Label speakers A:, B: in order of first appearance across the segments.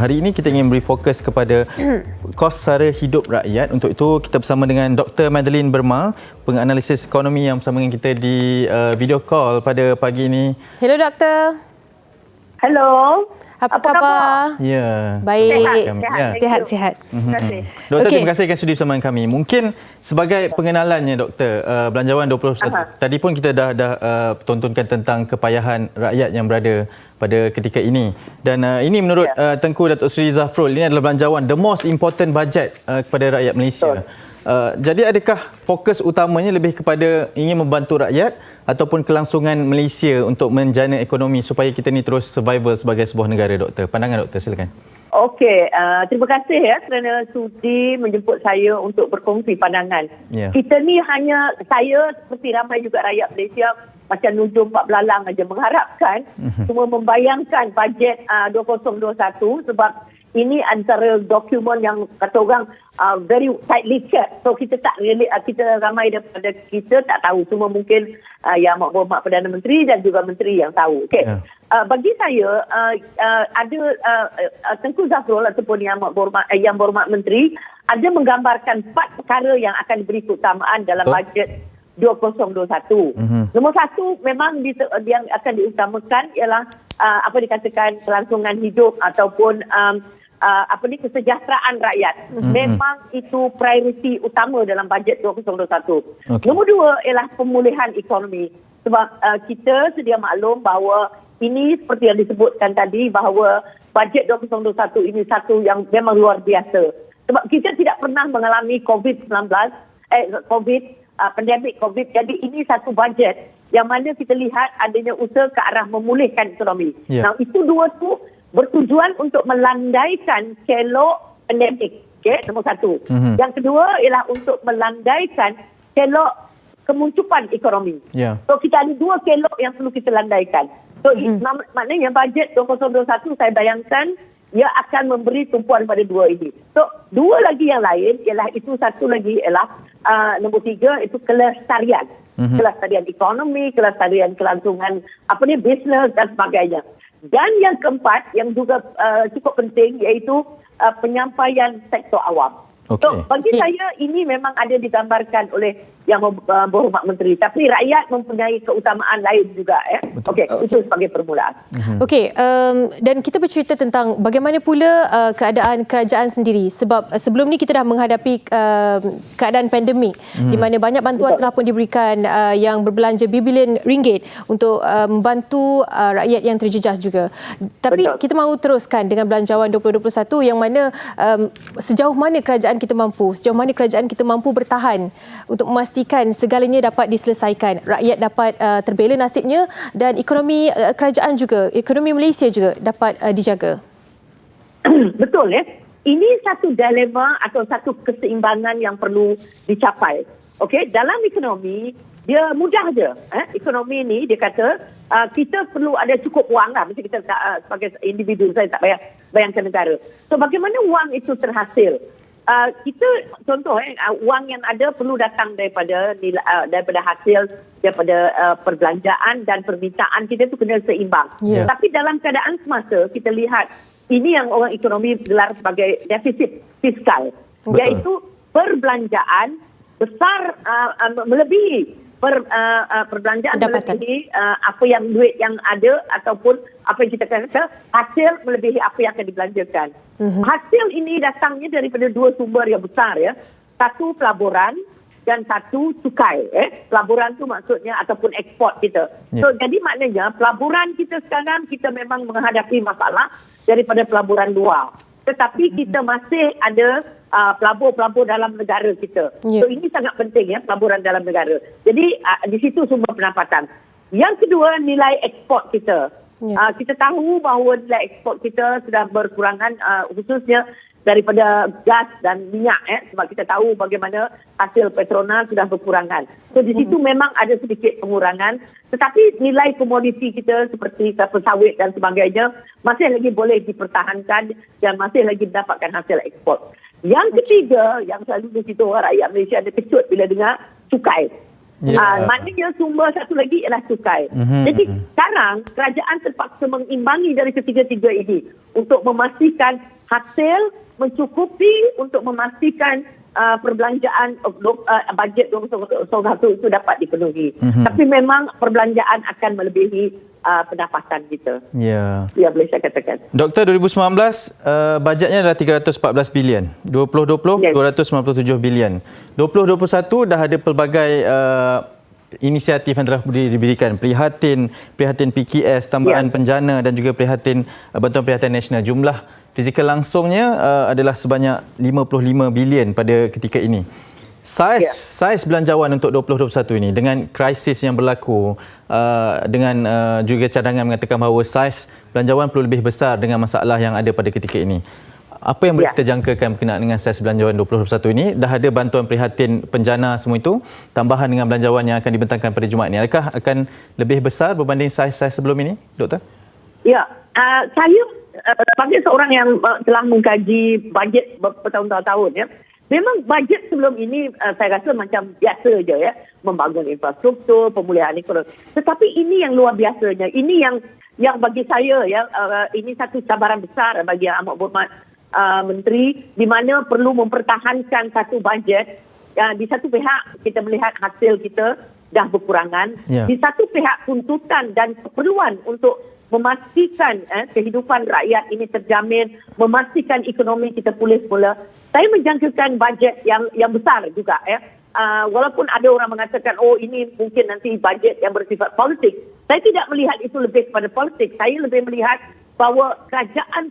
A: Hari ini kita ingin beri fokus kepada kos sara hidup rakyat. Untuk itu kita bersama dengan Dr. Madeline Berma, penganalisis ekonomi yang bersama dengan kita di video call pada pagi ini.
B: Hello doktor.
C: Hello.
B: Apa khabar?
A: Ya.
B: Baik.
C: Sihat.
B: Terima
C: kasih.
A: Doktor,
B: Okey.
A: terima kasih kerana sudi bersama dengan kami. Mungkin sebagai pengenalannya doktor, Belanjawan 2021. Tadi pun kita dah tontonkan tentang kepayahan rakyat yang berada pada ketika ini. Dan ini menurut Tengku Datuk Seri Zafrul, ini adalah belanjawan the most important budget kepada rakyat Malaysia. Jadi adakah fokus utamanya lebih kepada ingin membantu rakyat ataupun kelangsungan Malaysia untuk menjana ekonomi supaya kita ni terus survival sebagai sebuah negara, doktor? Pandangan doktor, silakan.
C: Okey, terima kasih kerana sudi menjemput saya untuk berkongsi pandangan. Kita ni hanya, saya seperti ramai juga rakyat Malaysia macam nujum Pak Belalang aja mengharapkan cuma membayangkan bajet 2021 sebab ini antara dokumen yang kata orang very tightly kept. So kita tak really, kita ramai daripada kita tak tahu. Cuma mungkin Yang Amat Berhormat Perdana Menteri dan juga Menteri yang tahu. Okay. Bagi saya ada Tengku Zafrul ataupun Yang Berhormat Menteri ada menggambarkan 4 perkara yang akan diberi keutamaan dalam bajet 2021. Nombor 1 memang yang akan diutamakan ialah apa dikatakan kelangsungan hidup ataupun kesejahteraan rakyat. Memang itu prioriti utama dalam bajet 2021. Nombor 2 ialah pemulihan ekonomi. Sebab kita sedia maklum bahawa ini seperti yang disebutkan tadi bahawa bajet 2021 ini satu yang memang luar biasa. Sebab kita tidak pernah mengalami pandemik COVID. Jadi ini satu bajet yang mana kita lihat adanya usaha ke arah memulihkan ekonomi. Nah, itu dua tu bertujuan untuk melandaikan kelok pandemik. Okay, nombor 1. Yang kedua ialah untuk melandaikan kelok kemuncupan ekonomi. So kita ada 2 kelok yang perlu kita landaikan. So maknanya bajet 2021 saya bayangkan ia akan memberi tumpuan pada 2 ini. So 2 lagi yang lain ialah itu, satu lagi ialah nombor 3 itu kelestarian. Kelestarian ekonomi, kelestarian kelangsungan bisnes dan sebagainya. Dan yang keempat yang juga cukup penting iaitu penyampaian sektor awam. So bagi saya ini memang ada digambarkan oleh Yang Berhormat Menteri, tapi rakyat mempunyai keutamaan lain juga. Okey, itu sebagai permulaan.
B: Okey, dan kita bercerita tentang bagaimana pula keadaan kerajaan sendiri, sebab sebelum ni kita dah menghadapi keadaan pandemik di mana banyak bantuan telah pun diberikan yang berbelanja berbilion ringgit untuk membantu rakyat yang terjejas juga. Tapi kita mahu teruskan dengan belanjawan 2021 yang mana sejauh mana kerajaan kita mampu bertahan untuk memastikan segalanya dapat diselesaikan, rakyat dapat terbela nasibnya dan ekonomi kerajaan juga, ekonomi Malaysia juga dapat dijaga.
C: Betul Ini satu dilema atau satu keseimbangan yang perlu dicapai. Okey, dalam ekonomi dia mudah je. Ekonomi ni dia kata kita perlu ada cukup wang lah. Mesti kita sebagai individu, saya tak bayangkan negara. So bagaimana wang itu terhasil? Kita contoh wang yang ada perlu datang daripada hasil daripada perbelanjaan dan permintaan kita tu kena seimbang. Tapi dalam keadaan semasa kita lihat ini yang orang ekonomi gelar sebagai defisit fiskal, iaitu perbelanjaan besar melebihi perbelanjaan melebihi apa yang duit yang ada ataupun apa yang kita kata hasil melebihi apa yang akan dibelanjakan. Hasil ini datangnya daripada 2 sumber yang besar Satu pelaburan dan satu cukai. Pelaburan tu maksudnya ataupun ekspor kita. So jadi maknanya pelaburan kita sekarang kita memang menghadapi masalah daripada pelaburan luar. Tetapi kita masih ada pelabur-pelabur dalam negara kita. So ini sangat penting pelaburan dalam negara. Jadi di situ sumber pendapatan. Yang kedua, nilai ekspor kita. Kita tahu bahawa nilai ekspor kita sudah berkurangan khususnya daripada gas dan minyak sebab kita tahu bagaimana hasil Petronas sudah berkurangan. So di situ memang ada sedikit pengurangan, tetapi nilai komoditi kita seperti kelapa sawit dan sebagainya masih lagi boleh dipertahankan dan masih lagi mendapatkan hasil ekspor. Yang ketiga, yang selalu di situ orang rakyat Malaysia ada kejut bila dengar cukai. Maknanya sumber satu lagi ialah cukai. Jadi sekarang kerajaan terpaksa mengimbangi dari ketiga-tiga ini untuk memastikan hasil mencukupi untuk memastikan perbelanjaan bajet 2021 itu dapat dipenuhi. Tapi memang perbelanjaan akan melebihi pendapatan kita. Ya, boleh saya katakan.
A: Doktor, 2019 bajetnya adalah 314 bilion. 2020 297 bilion. 2021 dah ada pelbagai inisiatif yang telah diberikan, prihatin PKS, tambahan penjana dan juga prihatin bantuan prihatin nasional. Jumlah fizikal langsungnya adalah sebanyak 55 bilion pada ketika ini. Saiz belanjawan untuk 2021 ini dengan krisis yang berlaku, dengan juga cadangan mengatakan bahawa saiz belanjawan perlu lebih besar dengan masalah yang ada pada ketika ini. Apa yang boleh kita jangkakan berkenaan dengan saiz belanjawan 2021 ini? Dah ada bantuan prihatin penjana semua itu, tambahan dengan belanjawan yang akan dibentangkan pada Jumaat ini. Adakah akan lebih besar berbanding saiz-saiz sebelum ini, Doktor?
C: Ya, saya sebagai seorang yang telah mengkaji bajet bertahun-tahun, ya, memang bajet sebelum ini saya rasa macam biasa je, ya, membangun infrastruktur, pemulihan ekonomi. Tetapi ini yang luar biasanya. Ini yang bagi saya, ya, ini satu cabaran besar bagi Yang Amat Berhormat Menteri, di mana perlu mempertahankan satu bajet. Di satu pihak kita melihat hasil kita dah berkurangan. Di satu pihak tuntutan dan keperluan untuk memastikan kehidupan rakyat ini terjamin, memastikan ekonomi kita pulih semula. Saya menjangkakan bajet yang besar juga, ya. Walaupun ada orang mengatakan ini mungkin nanti bajet yang bersifat politik. Saya tidak melihat itu lebih kepada politik. Saya lebih melihat bahawa kerajaan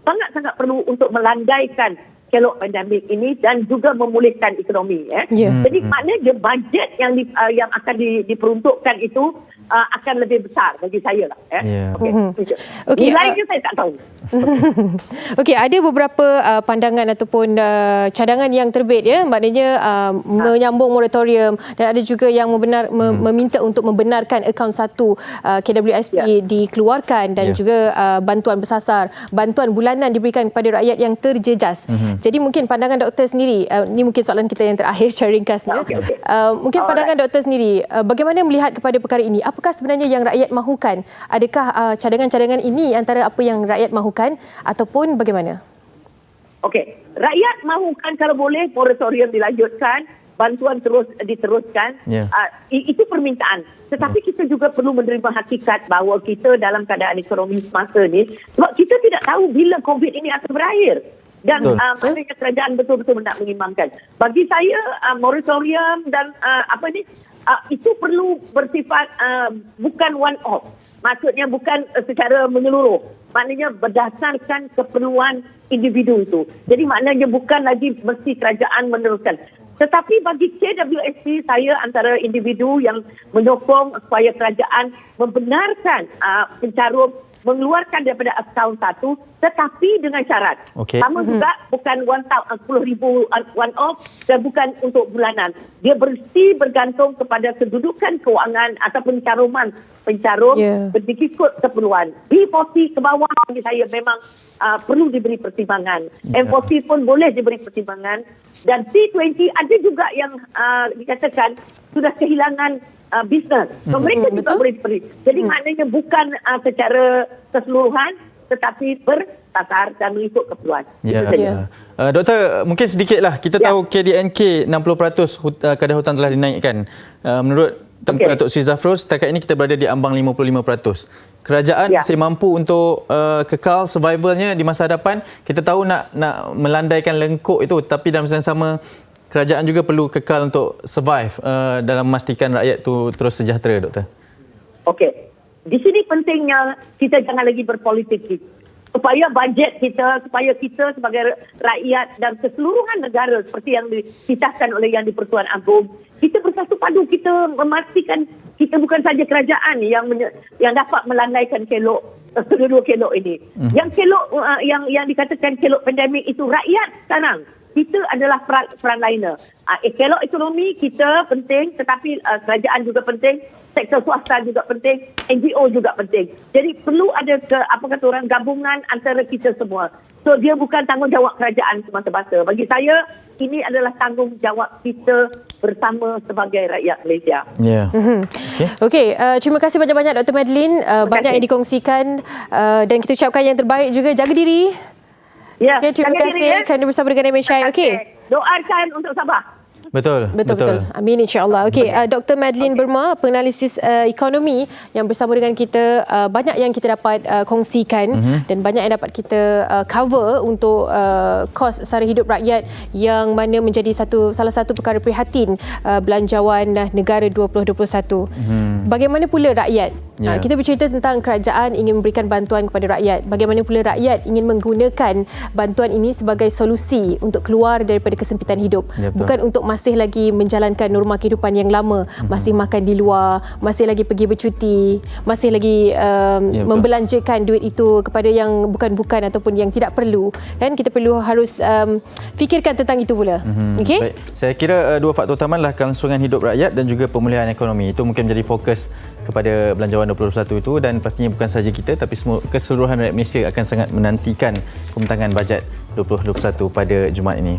C: sangat-sangat perlu untuk melandaikan kelok pandemik ini dan juga memulihkan ekonomi. Jadi maknanya bajet yang akan diperuntukkan itu akan lebih besar bagi saya lah. Nilainya saya tak tahu.
B: Okey, ada beberapa pandangan ataupun cadangan yang terbit, ya, maknanya menyambung moratorium, dan ada juga yang meminta untuk membenarkan akaun 1 KWSP dikeluarkan dan juga bantuan bersasar, bantuan bulanan diberikan kepada rakyat yang terjejas. Jadi mungkin pandangan doktor sendiri, ini mungkin soalan kita yang terakhir secara ringkasnya. Mungkin pandangan doktor sendiri, bagaimana melihat kepada perkara ini? Apakah sebenarnya yang rakyat mahukan? Adakah cadangan-cadangan ini antara apa yang rakyat mahukan ataupun bagaimana?
C: Okey, rakyat mahukan kalau boleh moratorium dilanjutkan, bantuan terus diteruskan. Itu permintaan. Tetapi kita juga perlu menerima hakikat bahawa kita dalam keadaan ekonomi semasa ni, sebab kita tidak tahu bila COVID ini akan berakhir. Dan maknanya kerajaan betul-betul nak mengimbangkan. Bagi saya moratorium dan itu perlu bersifat bukan one off. Maksudnya bukan secara menyeluruh. Maknanya berdasarkan keperluan individu itu. Jadi maknanya bukan lagi mesti kerajaan meneruskan. Tetapi bagi KWSP, saya antara individu yang menyokong supaya kerajaan membenarkan pencarum mengeluarkan daripada akaun 1, tetapi dengan syarat. Sama juga bukan 10,000 one off dan bukan untuk bulanan. Dia mesti bergantung kepada kedudukan keuangan ataupun pencarum berikut keperluan. B40 ke bawah bagi saya memang perlu diberi pertimbangan. M40 pun boleh diberi pertimbangan. Dan T20 ada juga yang dikatakan sudah kehilangan bisnes. Mereka juga boleh diberi. Jadi maknanya bukan secara keseluruhan tetapi bertasar dan mengikut keperluan.
A: Doktor, mungkin sedikitlah. Kita tahu KDNK 60% kadar hutan telah dinaikkan. Menurut Tengku Datuk Sri Zafrul, setakat ini kita berada di ambang 55%. Kerajaan masih mampu untuk kekal survivalnya di masa hadapan. Kita tahu nak melandaikan lengkuk itu, tapi dalam masa yang sama kerajaan juga perlu kekal untuk survive dalam memastikan rakyat itu terus sejahtera, Doktor. Okey.
C: Di sini pentingnya kita jangan lagi berpolitik. Supaya bajet kita, supaya kita sebagai rakyat dan keseluruhan negara seperti yang dititahkan oleh Yang di-Pertuan Agong, kita bersatu padu, kita memastikan kita bukan saja kerajaan yang dapat melandaikan kedua kelok ini. Yang kelok yang dikatakan kelok pandemik itu rakyat sekarang. kita adalah frontliner. Kalau ekonomi kita penting, tetapi kerajaan juga penting, sektor swasta juga penting, NGO juga penting. Jadi perlu ada gabungan antara kita semua. So dia bukan tanggungjawab kerajaan semata-mata. Bagi saya ini adalah tanggungjawab kita bersama sebagai rakyat Malaysia.
A: Ya.
B: Okey, terima kasih banyak-banyak Dr. Madeline. Banyak yang dikongsikan dan kita ucapkan yang terbaik juga. Jaga diri.
C: Ya,
B: Okay, terima kasih kerana bersama dengan MHI. Okey.
C: Doakan untuk Sabah.
A: Betul.
B: Amin, insya-Allah. Okey, Dr. Madeline Burma, penganalisis ekonomi yang bersama dengan kita, banyak yang kita dapat kongsikan dan banyak yang dapat kita cover untuk kos sara hidup rakyat yang mana menjadi salah satu perkara prihatin belanjawan negara 2021. Bagaimana pula rakyat? Kita bercerita tentang kerajaan ingin memberikan bantuan kepada rakyat. Bagaimana pula rakyat ingin menggunakan bantuan ini sebagai solusi untuk keluar daripada kesempitan hidup. Bukan untuk masih lagi menjalankan norma kehidupan yang lama, masih makan di luar, masih lagi pergi bercuti, masih lagi membelanjakan duit itu kepada yang bukan-bukan ataupun yang tidak perlu. Dan kita perlu harus fikirkan tentang itu pula. Okey?
A: Baik. Saya kira dua faktor utama adalah kelangsungan hidup rakyat dan juga pemulihan ekonomi. Itu mungkin menjadi fokus kepada Belanjawan 2021 itu, dan pastinya bukan sahaja kita tapi semua keseluruhan rakyat Malaysia akan sangat menantikan pembentangan bajet 2021 pada Jumaat ini.